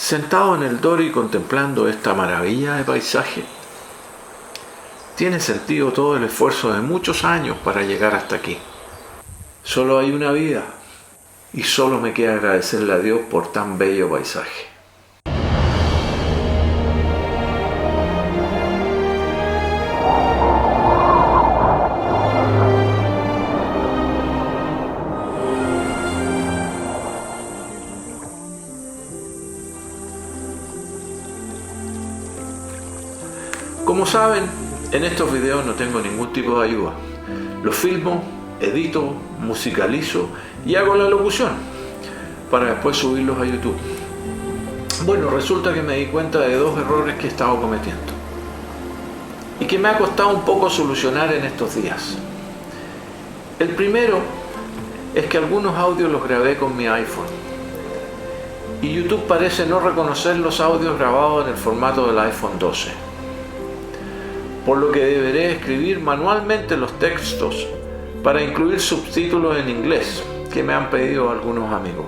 Sentado en el dory contemplando esta maravilla de paisaje. Tiene sentido todo el esfuerzo de muchos años para llegar hasta aquí. Solo hay una vida y solo me queda agradecerle a Dios por tan bello paisaje. Como saben, en estos videos no tengo ningún tipo de ayuda. Los filmo, edito, musicalizo y hago la locución para después subirlos a YouTube. Bueno, resulta que me di cuenta de dos errores que he estado cometiendo y que me ha costado un poco solucionar en estos días. El primero es que algunos audios los grabé con mi iPhone y YouTube parece no reconocer los audios grabados en el formato del iPhone 12. Por lo que deberé escribir manualmente los textos para incluir subtítulos en inglés que me han pedido algunos amigos.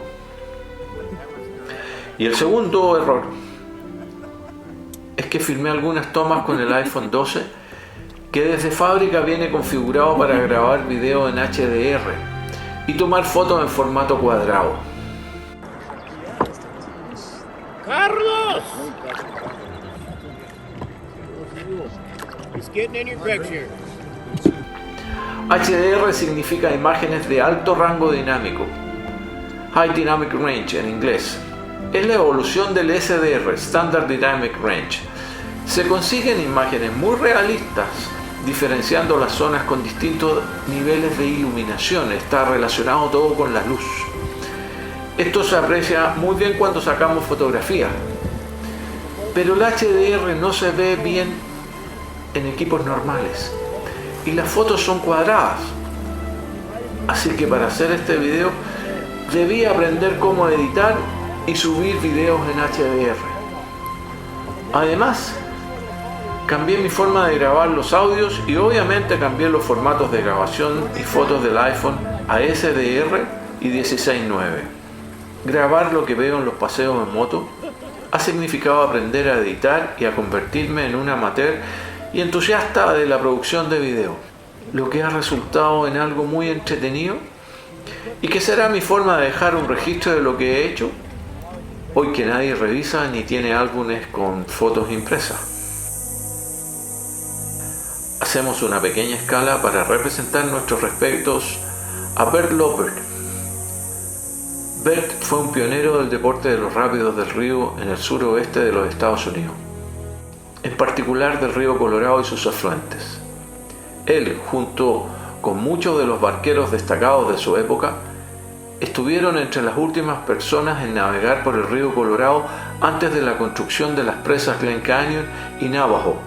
Y el segundo error es que filmé algunas tomas con el iPhone 12 que desde fábrica viene configurado para grabar video en HDR y tomar fotos en formato cuadrado. ¡Carlos! He's getting in your picture. HDR significa imágenes de alto rango dinámico, High Dynamic Range en inglés. Es la evolución del SDR, Standard Dynamic Range. Se consiguen imágenes muy realistas, diferenciando las zonas con distintos niveles de iluminación. Está relacionado todo con la luz. Esto se aprecia muy bien cuando sacamos fotografías, pero el HDR no se ve bien en equipos normales y las fotos son cuadradas. Así que para hacer este video debí aprender cómo editar y subir videos en HDR. Además, cambié mi forma de grabar los audios y obviamente cambié los formatos de grabación y fotos del iPhone a SDR y 16:9. Grabar lo que veo en los paseos en moto ha significado aprender a editar y a convertirme en un amateur y entusiasta de la producción de video, lo que ha resultado en algo muy entretenido y que será mi forma de dejar un registro de lo que he hecho hoy que nadie revisa ni tiene álbumes con fotos impresas. Hacemos una pequeña escala para representar nuestros respetos a Bert Loper. Bert fue un pionero del deporte de los rápidos del río en el suroeste de los Estados Unidos, en particular del río Colorado y sus afluentes. Él, junto con muchos de los barqueros destacados de su época, estuvieron entre las últimas personas en navegar por el río Colorado antes de la construcción de las presas Glen Canyon y Navajo.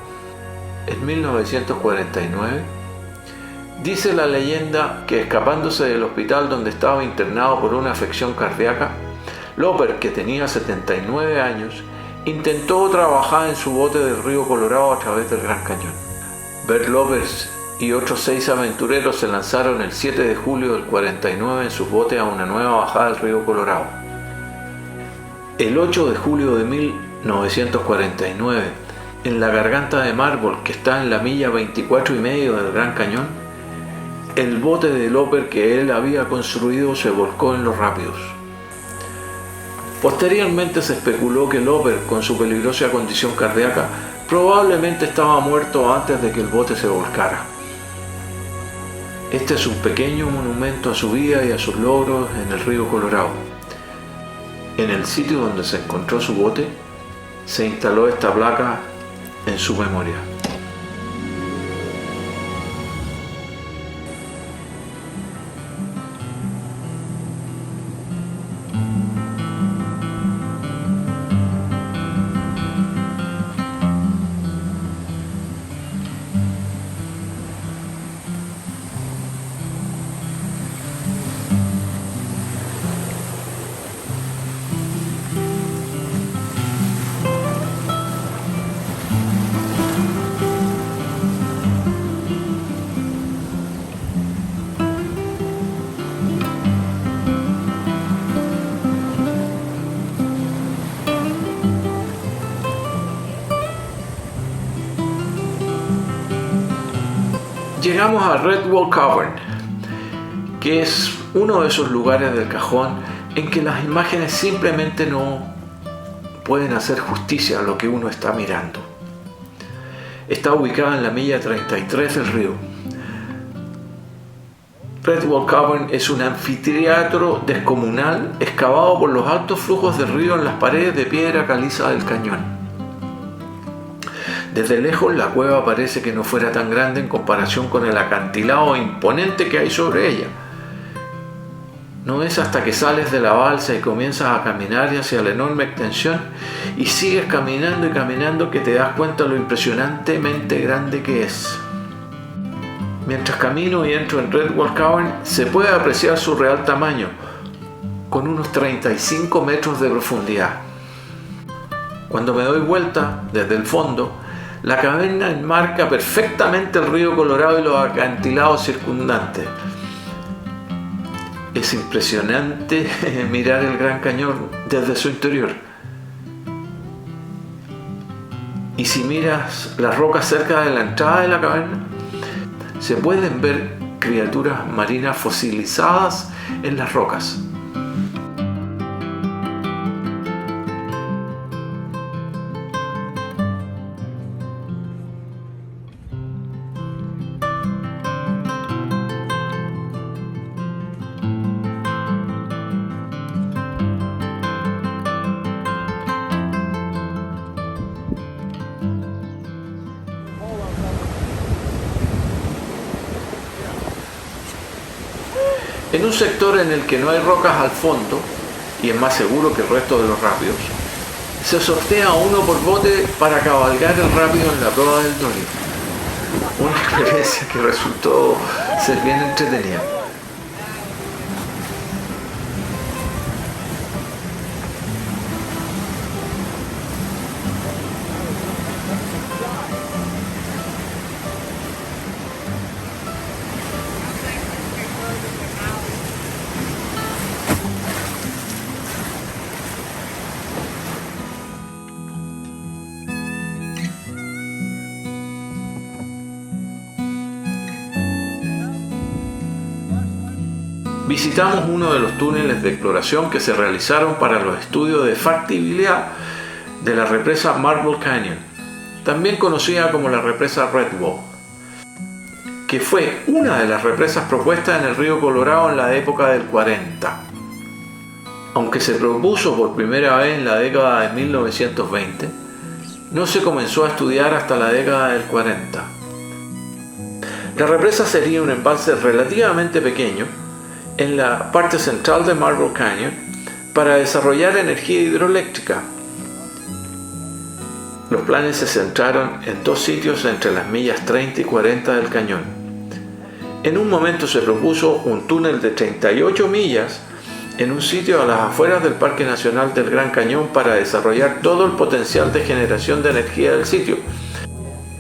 En 1949, dice la leyenda que escapándose del hospital donde estaba internado por una afección cardíaca, Loper, que tenía 79 años, intentó trabajar en su bote del río Colorado a través del Gran Cañón. Bert Loper y otros 6 aventureros se lanzaron el 7 de julio del 49 en sus botes a una nueva bajada del río Colorado. El 8 de julio de 1949, en la garganta de Marble, que está en la milla 24,5 del Gran Cañón, el bote de Loper que él había construido se volcó en los rápidos. Posteriormente se especuló que Loper, con su peligrosa condición cardíaca, probablemente estaba muerto antes de que el bote se volcara. Este es un pequeño monumento a su vida y a sus logros en el río Colorado. En el sitio donde se encontró su bote, se instaló esta placa en su memoria. llegamos a Redwall Cavern, que es uno de esos lugares del cajón en que las imágenes simplemente no pueden hacer justicia a lo que uno está mirando. Está ubicada en la milla 33 del río. Redwall Cavern es un anfiteatro descomunal excavado por los altos flujos del río en las paredes de piedra caliza del cañón. Desde lejos la cueva parece que no fuera tan grande en comparación con el acantilado imponente que hay sobre ella. No es hasta que sales de la balsa y comienzas a caminar hacia la enorme extensión y sigues caminando y caminando que te das cuenta lo impresionantemente grande que es. Mientras camino y entro en Redwall Cavern se puede apreciar su real tamaño, con unos 35 metros de profundidad. Cuando me doy vuelta desde el fondo, la caverna enmarca perfectamente el río Colorado y los acantilados circundantes. Es impresionante mirar el Gran Cañón desde su interior. Y si miras las rocas cerca de la entrada de la caverna, se pueden ver criaturas marinas fosilizadas en las rocas. En un sector en el que no hay rocas al fondo, y es más seguro que el resto de los rápidos, se sortea a uno por bote para cabalgar el rápido en la prueba del Dory. Una experiencia que resultó ser bien entretenida. Visitamos uno de los túneles de exploración que se realizaron para los estudios de factibilidad de la represa Marble Canyon, también conocida como la represa Redwall, que fue una de las represas propuestas en el río Colorado en la época del 40. Aunque se propuso por primera vez en la década de 1920, no se comenzó a estudiar hasta la década del 40. La represa sería un embalse relativamente pequeño en la parte central de Marble Canyon para desarrollar energía hidroeléctrica. Los planes se centraron en dos sitios entre las millas 30 y 40 del cañón. En un momento se propuso un túnel de 38 millas en un sitio a las afueras del Parque Nacional del Gran Cañón para desarrollar todo el potencial de generación de energía del sitio,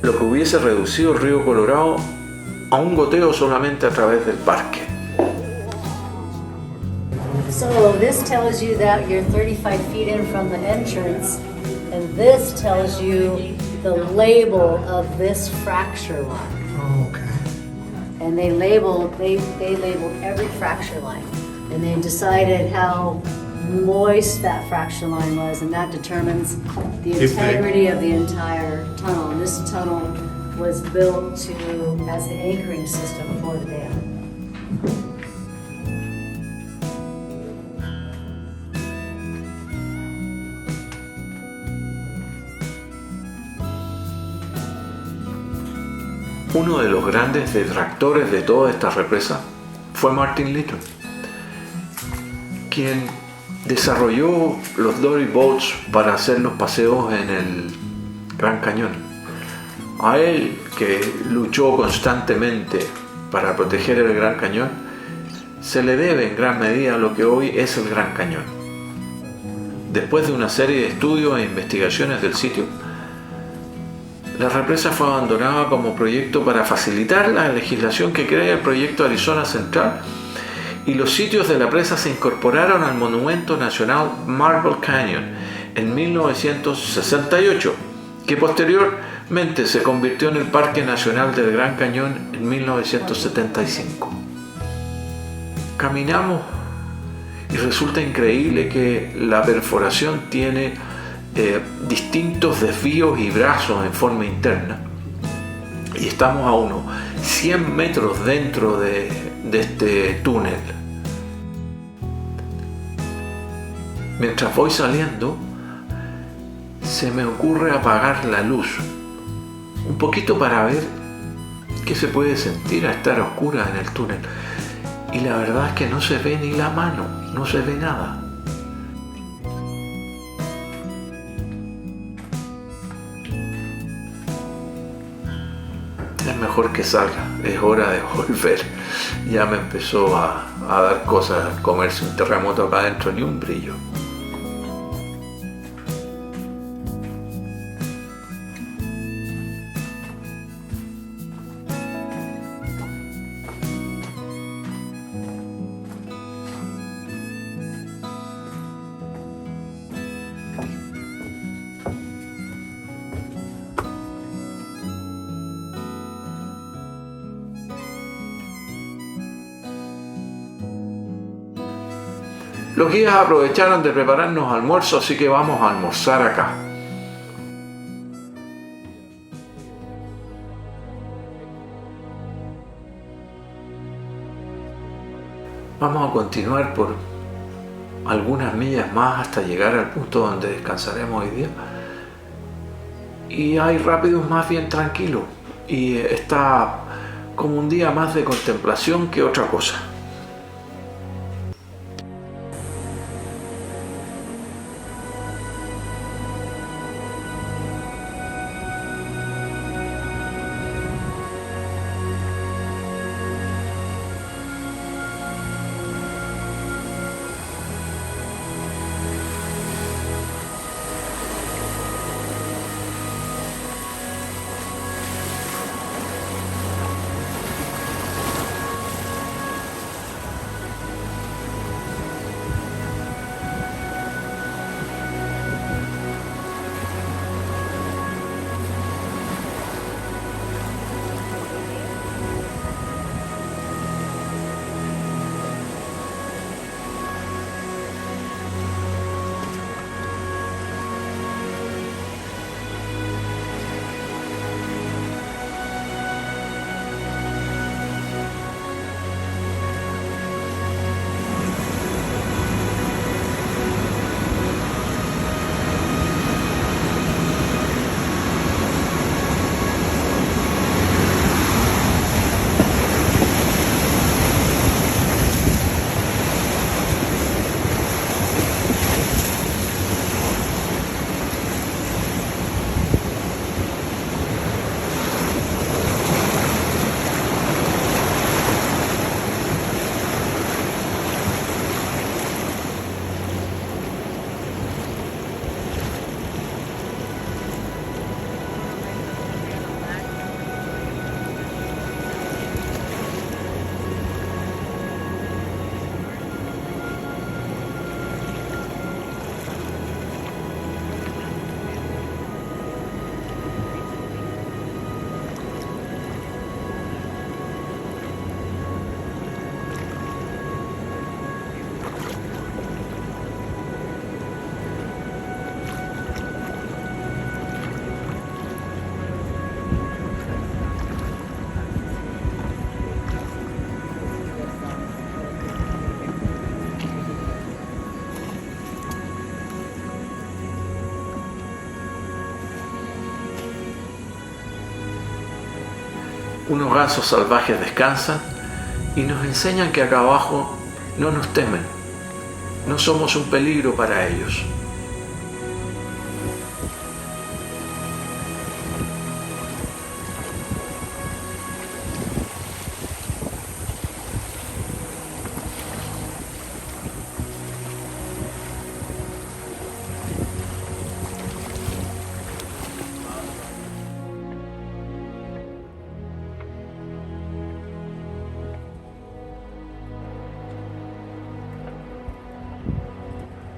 lo que hubiese reducido el río Colorado a un goteo solamente a través del parque. So this tells you that you're 35 feet in from the entrance, and this tells you the label of this fracture line. Oh, okay. And they labeled every fracture line, and they decided how moist that fracture line was, and that determines the integrity of the entire tunnel. And this tunnel was built as the anchoring system for the dam. Uno de los grandes detractores de toda esta represa fue Martin Litton, quien desarrolló los Dory Boats para hacer los paseos en el Gran Cañón. A él, que luchó constantemente para proteger el Gran Cañón, se le debe en gran medida lo que hoy es el Gran Cañón. Después de una serie de estudios e investigaciones del sitio, la represa fue abandonada como proyecto para facilitar la legislación que crea el proyecto Arizona Central, y los sitios de la presa se incorporaron al Monumento Nacional Marble Canyon en 1968, que posteriormente se convirtió en el Parque Nacional del Gran Cañón en 1975. Caminamos y resulta increíble que la perforación tiene distintos desvíos y brazos en forma interna, y estamos a unos 100 metros dentro de este túnel. Mientras voy saliendo, se me ocurre apagar la luz un poquito para ver qué se puede sentir a estar a oscuras en el túnel, y la verdad es que no se ve ni la mano, no se ve nada. Es mejor que salga, es hora de volver. Ya me empezó a dar cosas, comerse un terremoto acá adentro, ni un brillo. Los guías aprovecharon de prepararnos almuerzo, así que vamos a almorzar acá. Vamos a continuar por algunas millas más hasta llegar al punto donde descansaremos hoy día. Y hay rápidos más bien tranquilos, y está como un día más de contemplación que otra cosa. Unos gansos salvajes descansan y nos enseñan que acá abajo no nos temen, no somos un peligro para ellos.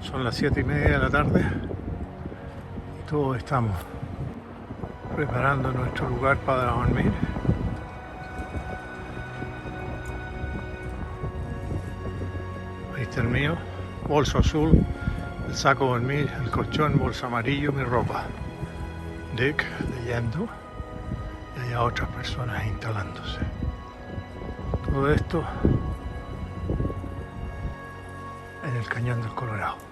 Son las 7:30 de la tarde y todos estamos preparando nuestro lugar para dormir. Ahí está el mío, bolso azul, el saco de dormir, el colchón, bolso amarillo, mi ropa. Dick leyendo y hay otras personas instalándose. Todo esto en el Cañón del Colorado.